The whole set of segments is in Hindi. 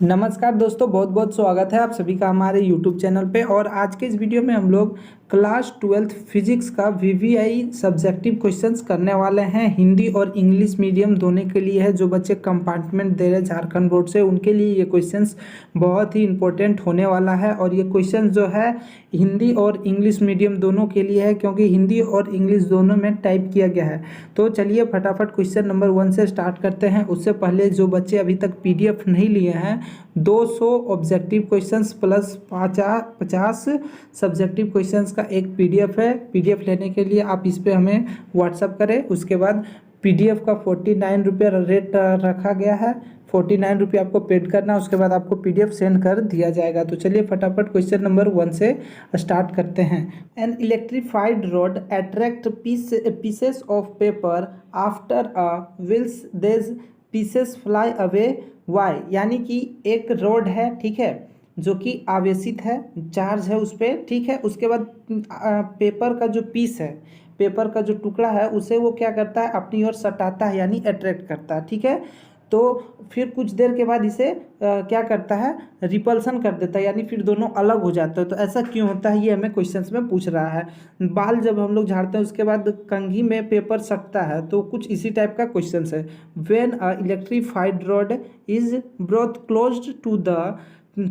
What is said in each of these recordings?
नमस्कार दोस्तों, बहुत बहुत स्वागत है आप सभी का हमारे YouTube चैनल पे। और आज के इस वीडियो में हम लोग क्लास 12th फिजिक्स का वीवीआई सब्जेक्टिव क्वेश्चंस करने वाले हैं। हिंदी और इंग्लिश मीडियम दोनों के लिए है। जो बच्चे कंपार्टमेंट दे रहे हैं झारखंड बोर्ड से, उनके लिए ये क्वेश्चंस बहुत ही इंपॉर्टेंट होने वाला है। और ये क्वेश्चन जो है हिंदी और इंग्लिश मीडियम दोनों के लिए है, क्योंकि हिंदी और इंग्लिश दोनों में टाइप किया गया है। तो चलिए फटाफट क्वेश्चन नंबर 1 से स्टार्ट करते हैं। उससे पहले जो बच्चे अभी तक PDF नहीं लिए हैं, 200 objective questions plus 50 subjective questions का एक PDF है। PDF लेने के लिए आप इस पे हमें व्हाट्सअप करें। उसके बाद PDF का 49 रुपये रेट रखा गया है। 49 रुपये आपको पेड करना, उसके बाद आपको PDF सेंड कर दिया जाएगा। तो चलिए फटाफट क्वेश्चन नंबर 1 से स्टार्ट करते हैं। An electrified road attract pieces of paper after a wheels these pieces fly away why. यानी कि एक रोड है, ठीक है, जो कि आवेशित है, चार्ज है उस पर, ठीक है। उसके बाद पेपर का जो पीस है, पेपर का जो टुकड़ा है, उसे वो क्या करता है, अपनी ओर सटाता है, यानी अट्रैक्ट करता है, ठीक है। तो फिर कुछ देर के बाद इसे क्या करता है, रिपल्सन कर देता है, यानी फिर दोनों अलग हो जाते हैं। तो ऐसा क्यों होता है, ये हमें क्वेश्चंस में पूछ रहा है। बाल जब हम लोग झाड़ते हैं उसके बाद कंघी में पेपर सटता है, तो कुछ इसी टाइप का क्वेश्चन है। When a electrified rod is brought closed to the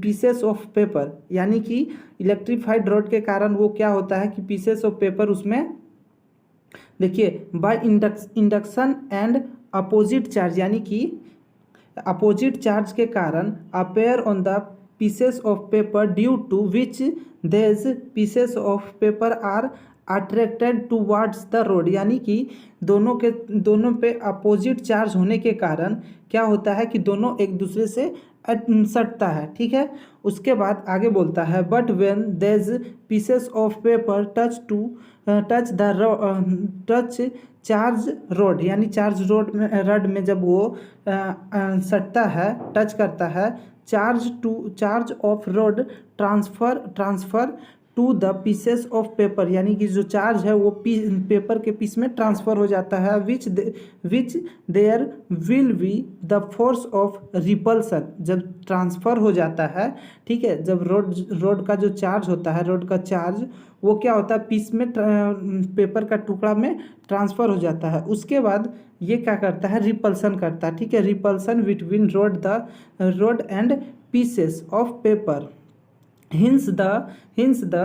pieces of paper, यानी कि इलेक्ट्रीफाइड रॉड के कारण वो क्या होता है कि पीसेस ऑफ पेपर उसमें, देखिए, by induction and opposite charge, यानी कि अपोजिट चार्ज के कारण appear on the pieces of paper due to which these pieces of paper are attracted towards the rod. यानी कि दोनों पे अपोजिट चार्ज होने के कारण क्या होता है कि दोनों एक दूसरे से सटता है, ठीक है। उसके बाद आगे बोलता है, but when these pieces of paper touch charge road, यानी चार्ज रड में जब वो सटता है, टच करता है, charge of road transfer to the pieces of paper, यानी कि जो चार्ज है वो पेपर के पीस में ट्रांसफर हो जाता है। Which there will be the force of repulsion. जब ट्रांसफर हो जाता है, ठीक है, जब रोड का जो चार्ज होता है, रोड का चार्ज वो क्या होता है, पीस में पेपर का टुकड़ा में ट्रांसफर हो जाता है। उसके बाद ये क्या करता है, रिपल्सन करता है, ठीक है। Repulsion between road and pieces of paper, hence the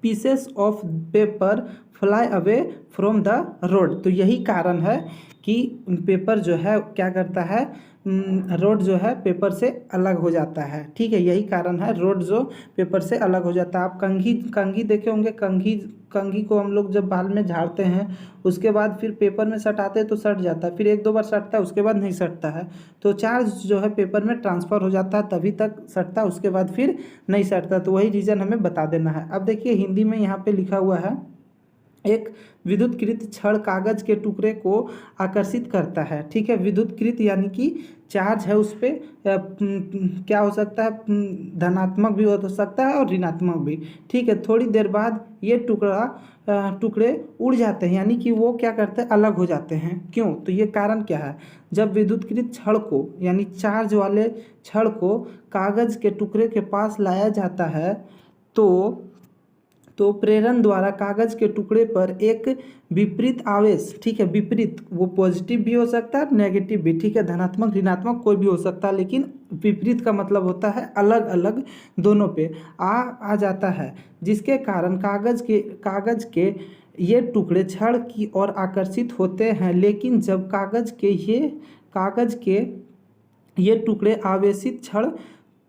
pieces of paper fly away from the road। तो यही कारण है कि पेपर जो है क्या करता है, रोड जो है पेपर से अलग हो जाता है, ठीक है। यही कारण है, रोड जो पेपर से अलग हो जाता है। आप कंघी देखे होंगे, कंघी को हम लोग जब बाल में झाड़ते हैं उसके बाद फिर पेपर में सटाते हैं तो सट जाता है, फिर 1-2 बार सटता है, उसके बाद नहीं सटता है। तो चार्ज जो है पेपर में ट्रांसफ़र हो जाता है, तभी तक सटता है, उसके बाद फिर नहीं सटता। तो वही रीज़न हमें बता देना है। अब देखिए हिंदी में यहाँ पे लिखा हुआ है, एक विद्युतकृत छड़ कागज के टुकड़े को आकर्षित करता है, ठीक है। विद्युतकृत यानी कि चार्ज है उस पर, क्या हो सकता है, धनात्मक भी हो सकता है और ऋणात्मक भी, ठीक है। थोड़ी देर बाद ये टुकड़े उड़ जाते हैं, यानी कि वो क्या करते हैं, अलग हो जाते हैं। क्यों, तो ये कारण क्या है, जब विद्युतकृत छड़ को, यानी चार्ज वाले छड़ को कागज के टुकड़े के पास लाया जाता है, तो प्रेरण द्वारा कागज के टुकड़े पर एक विपरीत आवेश, ठीक है, विपरीत, वो पॉजिटिव भी हो सकता है, नेगेटिव भी, ठीक है, धनात्मक ऋणात्मक कोई भी हो सकता है, लेकिन विपरीत का मतलब होता है अलग अलग, दोनों पे आ जाता है, जिसके कारण कागज के ये टुकड़े छड़ की ओर आकर्षित होते हैं। लेकिन जब कागज के ये टुकड़े आवेशित छड़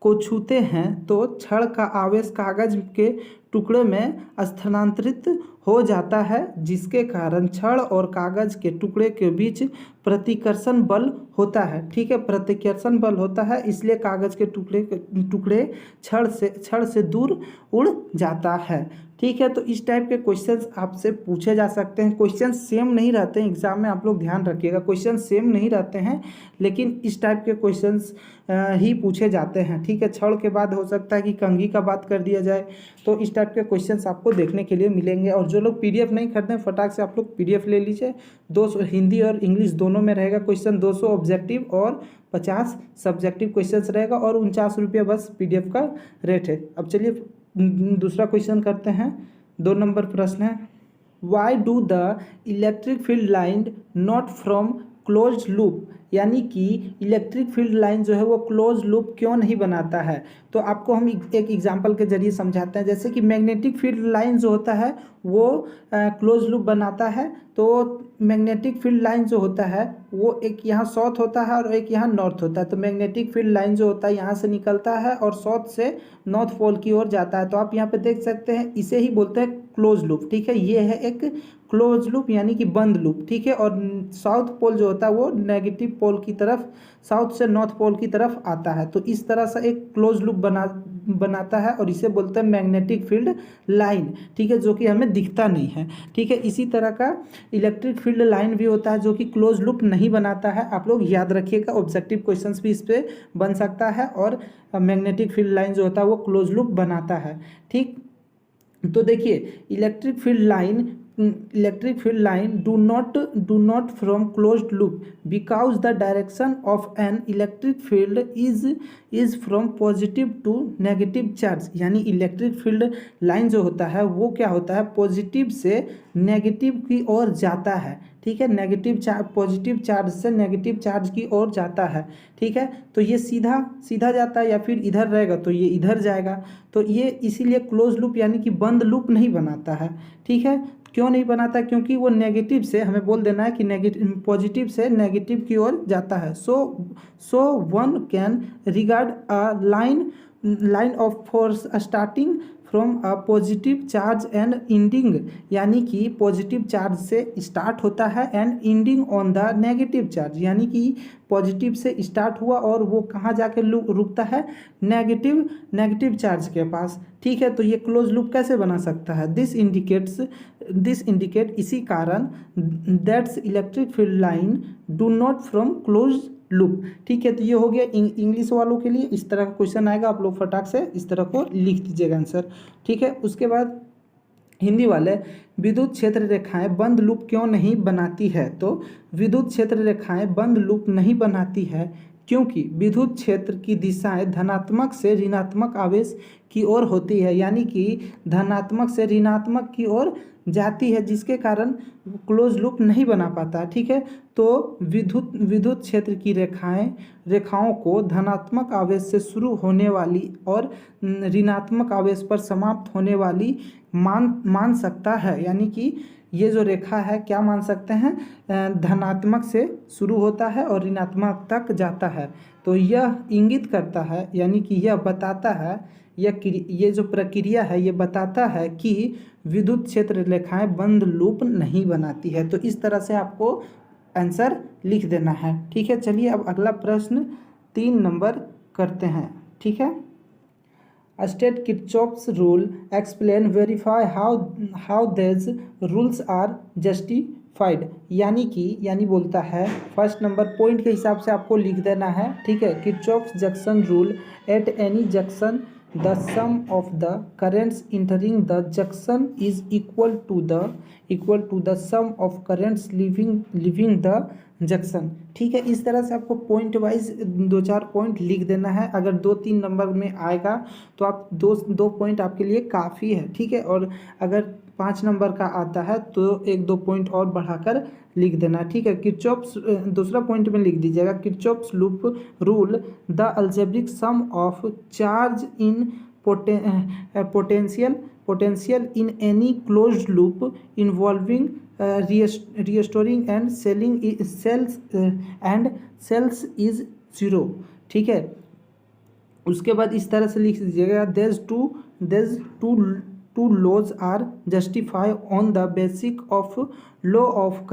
को छूते हैं तो छड़ का आवेश कागज के टुकड़े में स्थानांतरित हो जाता है, जिसके कारण छड़ और कागज के टुकड़े के बीच प्रतिकर्षण बल होता है, ठीक है। प्रतिकर्षण बल होता है, इसलिए कागज के टुकड़े छड़ से दूर उड़ जाता है। ठीक है। तो इस टाइप के क्वेश्चंस आपसे पूछे जा सकते हैं। क्वेश्चन सेम नहीं रहते हैं एग्जाम में, आप लोग ध्यान रखिएगा, क्वेश्चन सेम नहीं रहते हैं, लेकिन इस टाइप के क्वेश्चंस ही पूछे जाते हैं। ठीक है, छड़ के बाद हो सकता है कि कंघी का बात कर दिया जाए, तो इस टाइप के क्वेश्चंस आपको देखने के लिए मिलेंगे। और जो लोग पीडीएफ नहीं खरीदें, फटाक से आप लोग पीडीएफ ले लीजिए। 200 हिंदी और इंग्लिश दोनों में रहेगा क्वेश्चन, 200 ऑब्जेक्टिव और 50 सब्जेक्टिव क्वेश्चंस रहेगा, और 49 रुपये बस पीडीएफ का रेट है। अब चलिए दूसरा क्वेश्चन करते हैं। 2 नंबर प्रश्न है, why do the electric field line not from close loop, यानी कि इलेक्ट्रिक फील्ड लाइन जो है वो क्लोज लूप क्यों नहीं बनाता है। तो आपको हम एक एग्जांपल के जरिए समझाते हैं। जैसे कि मैग्नेटिक फील्ड लाइन जो होता है वो क्लोज लूप बनाता है। तो मैग्नेटिक फील्ड लाइन जो होता है वो एक यहाँ साउथ होता है और एक यहाँ नॉर्थ होता है। तो मैग्नेटिक फील्ड लाइन जो होता है यहाँ से निकलता है और साउथ से नॉर्थ पोल की ओर जाता है। तो आप यहाँ पे देख सकते हैं, इसे ही बोलते हैं क्लोज लूप। ठीक है, ये है एक क्लोज लूप यानी कि बंद लूप। ठीक है, और साउथ पोल जो होता है वो नेगेटिव पोल की तरफ, साउथ से नॉर्थ पोल की तरफ आता है। तो इस तरह से एक क्लोज लूप बनाता है और इसे बोलते हैं मैग्नेटिक फील्ड लाइन। ठीक है, जो कि हमें दिखता नहीं है। ठीक है, इसी तरह का इलेक्ट्रिक फील्ड लाइन भी होता है जो कि क्लोज लूप नहीं बनाता है। आप लोग याद रखिएगा, ऑब्जेक्टिव क्वेश्चंस भी इस पे बन सकता है। और मैग्नेटिक फील्ड लाइन जो होता है वो क्लोज लूप बनाता है। ठीक, तो देखिए electric field line do not from closed loop because the direction of an electric field is from positive to negative charge. यानी इलेक्ट्रिक फील्ड लाइन जो होता है वो क्या होता है, पॉजिटिव से नेगेटिव की ओर जाता है। ठीक है, पॉजिटिव चार्ज से नेगेटिव चार्ज की ओर जाता है। ठीक है, तो ये सीधा जाता है या फिर इधर रहेगा तो ये इधर जाएगा। तो ये इसीलिए क्लोज लूप यानी कि बंद लूप नहीं बनाता है। ठीक है, क्यों नहीं बनाता, क्योंकि वो नेगेटिव से, हमें बोल देना है कि पॉजिटिव से नेगेटिव की ओर जाता है। So one can regard a line of force starting from a positive charge and ending, यानी कि पॉजिटिव चार्ज से स्टार्ट होता है and ending on the negative charge, यानी कि पॉजिटिव से स्टार्ट हुआ और वो कहाँ जाके रुकता है, नेगेटिव चार्ज के पास। ठीक है, तो ये क्लोज लूप कैसे बना सकता है, दिस इंडिकेट इसी कारण that's electric field line do not from close loop. ठीक है, तो ये हो गया इंग्लिश वालों के लिए। इस तरह का क्वेश्चन आएगा, आप लोग फटाक से इस तरह को लिख दीजिएगा आंसर। ठीक है, उसके बाद हिंदी वाले, विद्युत क्षेत्र रेखाएं बंद लूप क्यों नहीं बनाती है। तो विद्युत क्षेत्र रेखाएं बंद लूप नहीं बनाती है क्योंकि विद्युत क्षेत्र की दिशाएं धनात्मक से ऋणात्मक आवेश की ओर होती है, यानी कि धनात्मक से ऋणात्मक की ओर जाती है, जिसके कारण क्लोज लूप नहीं बना पाता। ठीक है, तो विद्युत क्षेत्र की रेखाओं को धनात्मक आवेश से शुरू होने वाली और ऋणात्मक आवेश पर समाप्त होने वाली मान सकता है। यानी कि ये जो रेखा है क्या मान सकते हैं, धनात्मक से शुरू होता है और ऋणात्मक तक जाता है। तो यह इंगित करता है, यानी कि यह बताता है, ये जो प्रक्रिया है ये बताता है कि विद्युत क्षेत्र रेखाएं बंद लूप नहीं बनाती है। तो इस तरह से आपको आंसर लिख देना है। ठीक है, चलिए अब अगला प्रश्न 3 नंबर करते हैं। ठीक है, state Kirchhoff's rule, explain, verify how देज रूल्स आर जस्टिफाइड। यानी बोलता है, फर्स्ट नंबर पॉइंट के हिसाब से आपको लिख देना है। ठीक है, Kirchhoff's junction rule, at any junction the sum of the currents entering the junction is equal to the sum of currents leaving the junction. ठीक है, इस तरह से आपको पॉइंट वाइज 2-4 पॉइंट लिख देना है। अगर 2-3 नंबर में आएगा तो आप दो पॉइंट आपके लिए काफ़ी है। ठीक है, और अगर 5 नंबर का आता है तो 1-2 पॉइंट और बढ़ाकर लिख देना। ठीक है, किरचॉफ्स, दूसरा पॉइंट में लिख दीजिएगा, Kirchhoff's loop rule, the algebraic sum of charge in potential in any closed loop involving restoring and cells is 0। ठीक है, उसके बाद इस तरह से लिख दीजिएगा, there's two two laws are justify on the basic of law of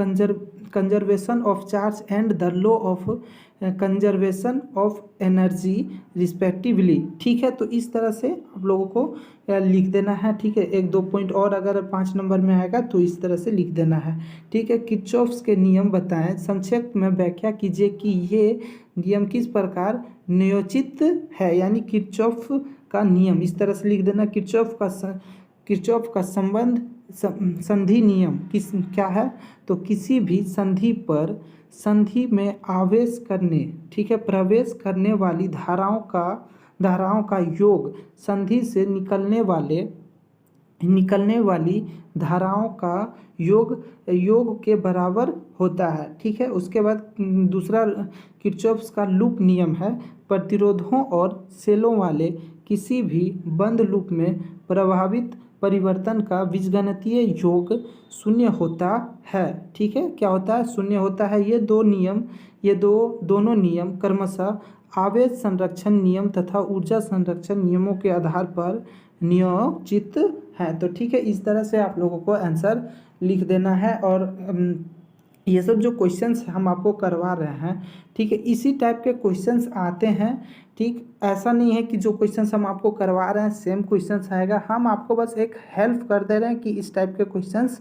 conservation of charge and the law of conservation of energy respectively. ठीक है, तो इस तरह से आप लोगों को लिख देना है। ठीक है, एक दो पॉइंट और अगर 5 नंबर में आएगा तो इस तरह से लिख देना है। ठीक है, किर्चॉफ्स के नियम बताएं, संक्षेप में व्याख्या कीजिए कि ये नियम किस प्रकार नियोजित है, यानी किर्चॉफ का नियम इस तरह से लिख देना। किर्चॉफ का संबंध संधि नियम किस क्या है, तो किसी भी संधि पर संधि में आवेश करने, ठीक है, प्रवेश करने वाली धाराओं का योग संधि से निकलने वाली धाराओं का योग के बराबर होता है। ठीक है, उसके बाद दूसरा किर्चॉफ्स का लूप नियम है, प्रतिरोधों और सेलों वाले किसी भी बंद लूप में प्रभावित परिवर्तन का बीजगणितीय योग शून्य होता है। ठीक है, क्या होता है, शून्य होता है। ये दोनों नियम क्रमशः आवेश संरक्षण नियम तथा ऊर्जा संरक्षण नियमों के आधार पर नियोजित है। तो ठीक है, इस तरह से आप लोगों को आंसर लिख देना है। और ये सब जो क्वेश्चंस हम आपको करवा रहे हैं, ठीक है, इसी टाइप के क्वेश्चंस आते हैं। ठीक, ऐसा नहीं है कि जो क्वेश्चंस हम आपको करवा रहे हैं सेम क्वेश्चंस आएगा, हम आपको बस एक हेल्प कर दे रहे हैं कि इस टाइप के क्वेश्चंस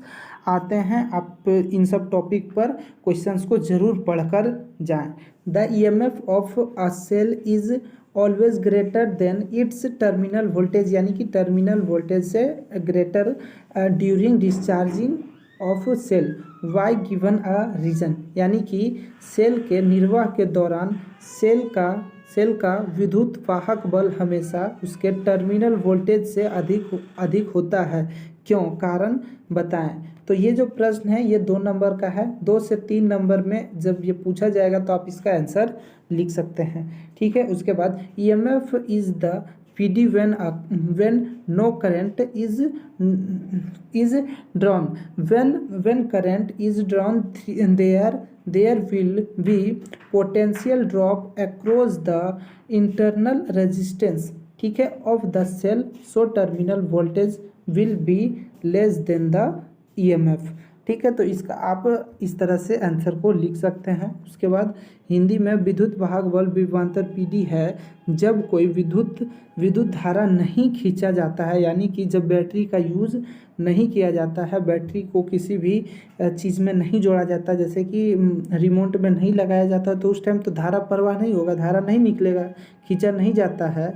आते हैं। आप इन सब टॉपिक पर क्वेश्चंस को ज़रूर पढ़कर जाएं। The EMF of a cell is always greater than its terminal voltage, यानी कि टर्मिनल वोल्टेज से greater during discharging of cell why given a reason, यानी कि सेल के निर्वाह के दौरान सेल का विद्युत वाहक बल हमेशा उसके टर्मिनल वोल्टेज से अधिक होता है। क्यों, कारण बताएं। तो ये जो प्रश्न है ये 2 नंबर का है। 2 से 3 नंबर में जब ये पूछा जाएगा तो आप इसका आंसर लिख सकते हैं। ठीक है, उसके बाद EMF is the PD when no current is drawn. When current is drawn, there will be potential drop across the internal resistance, ठीक है, of the cell, so terminal voltage will be less than the EMF। ठीक है, तो इसका आप इस तरह से आंसर को लिख सकते हैं। उसके बाद हिंदी में विद्युत वाहक बल विभवांतर PD है जब कोई विद्युत धारा नहीं खींचा जाता है, यानी कि जब बैटरी का यूज़ नहीं किया जाता है, बैटरी को किसी भी चीज़ में नहीं जोड़ा जाता, जैसे कि रिमोट में नहीं लगाया जाता, तो उस टाइम तो धारा प्रवाह नहीं होगा, धारा नहीं निकलेगा, खींचा नहीं जाता है।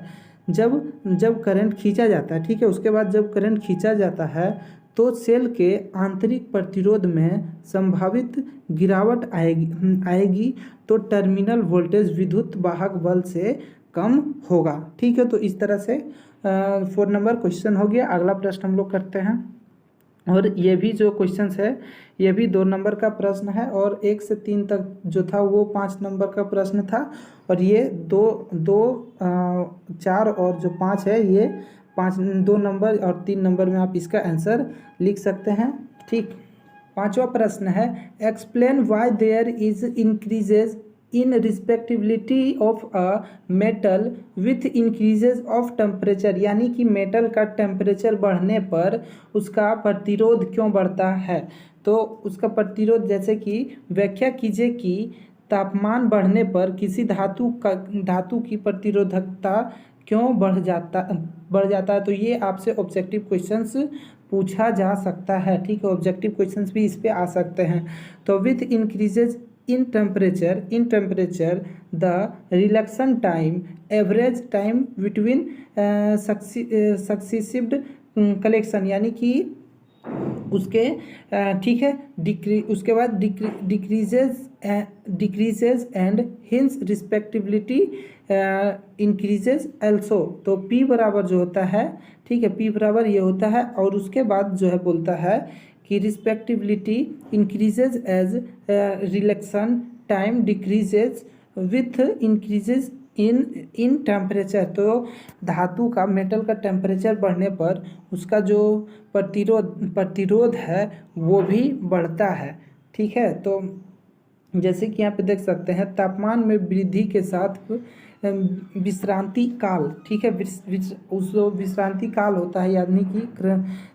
जब करंट खींचा जाता है, ठीक है, उसके बाद जब करंट खींचा जाता है तो सेल के आंतरिक प्रतिरोध में संभावित गिरावट आएगी तो टर्मिनल वोल्टेज विद्युत वाहक बल से कम होगा। ठीक है, तो इस तरह से 4 नंबर क्वेश्चन हो गया। अगला प्रश्न हम लोग करते हैं, और ये भी जो क्वेश्चंस है ये भी 2 नंबर का प्रश्न है, और 1 से 3 तक जो था वो 5 नंबर का प्रश्न था, और ये 4 और जो 5 है ये 2 नंबर और 3 नंबर में आप इसका आंसर लिख सकते हैं। ठीक, 5वां प्रश्न है, explain why there is increases in रिस्पेक्टिबिलिटी of a metal with increases of temperature, यानी कि मेटल का टेम्परेचर बढ़ने पर उसका प्रतिरोध क्यों बढ़ता है। तो उसका प्रतिरोध, जैसे कि व्याख्या कीजिए कि तापमान बढ़ने पर किसी धातु की प्रतिरोधकता क्यों बढ़ जाता है। तो ये आपसे ऑब्जेक्टिव क्वेश्चंस पूछा जा सकता है। ठीक है, ऑब्जेक्टिव क्वेश्चंस भी इस पे आ सकते हैं। तो with increases in temperature the relaxation time average time between successive collision, यानी कि उसके ठीक है उसके बाद डिक्रीजेज एंड हिंस रिस्पेक्टिबिलिटी इंक्रीजेज एल्सो। तो P बराबर जो होता है, ठीक है, P बराबर ये होता है, और उसके बाद जो है बोलता है कि रिस्पेक्टिबिलिटी increases as relaxation time decreases with increases in temperature. तो धातु का, मेटल का टेम्परेचर बढ़ने पर उसका जो प्रतिरोध है वो भी बढ़ता है। ठीक है, तो जैसे कि यहाँ पे देख सकते हैं तापमान में वृद्धि के साथ विश्रांति काल, ठीक है, उस विश्रांति काल होता है, यानी कि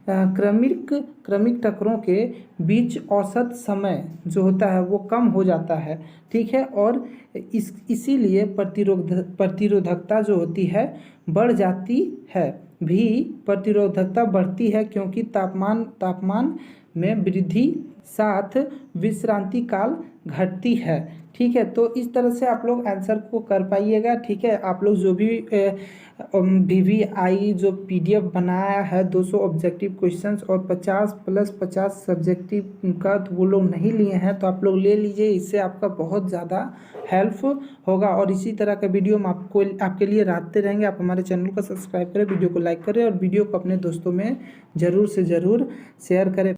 क्रमिक टक्करों के बीच औसत समय जो होता है वो कम हो जाता है, ठीक है। और इसीलिए प्रतिरोधकता जो होती है बढ़ जाती है, भी प्रतिरोधकता बढ़ती है क्योंकि तापमान में वृद्धि साथ विश्रांति काल घटती है, ठीक है। तो इस तरह से आप लोग आंसर को कर पाइएगा, ठीक है। आप लोग जो भी VVI जो PDF बनाया है 200 ऑब्जेक्टिव क्वेश्चंस और 50 + 50 सब्जेक्टिव का, तो वो लोग नहीं लिए हैं तो आप लोग ले लीजिए, इससे आपका बहुत ज़्यादा हेल्प होगा। और इसी तरह का वीडियो हम आपके लिए लाते रहेंगे। आप हमारे चैनल को सब्सक्राइब करें, वीडियो को लाइक करें और वीडियो को अपने दोस्तों में ज़रूर से ज़रूर शेयर करें।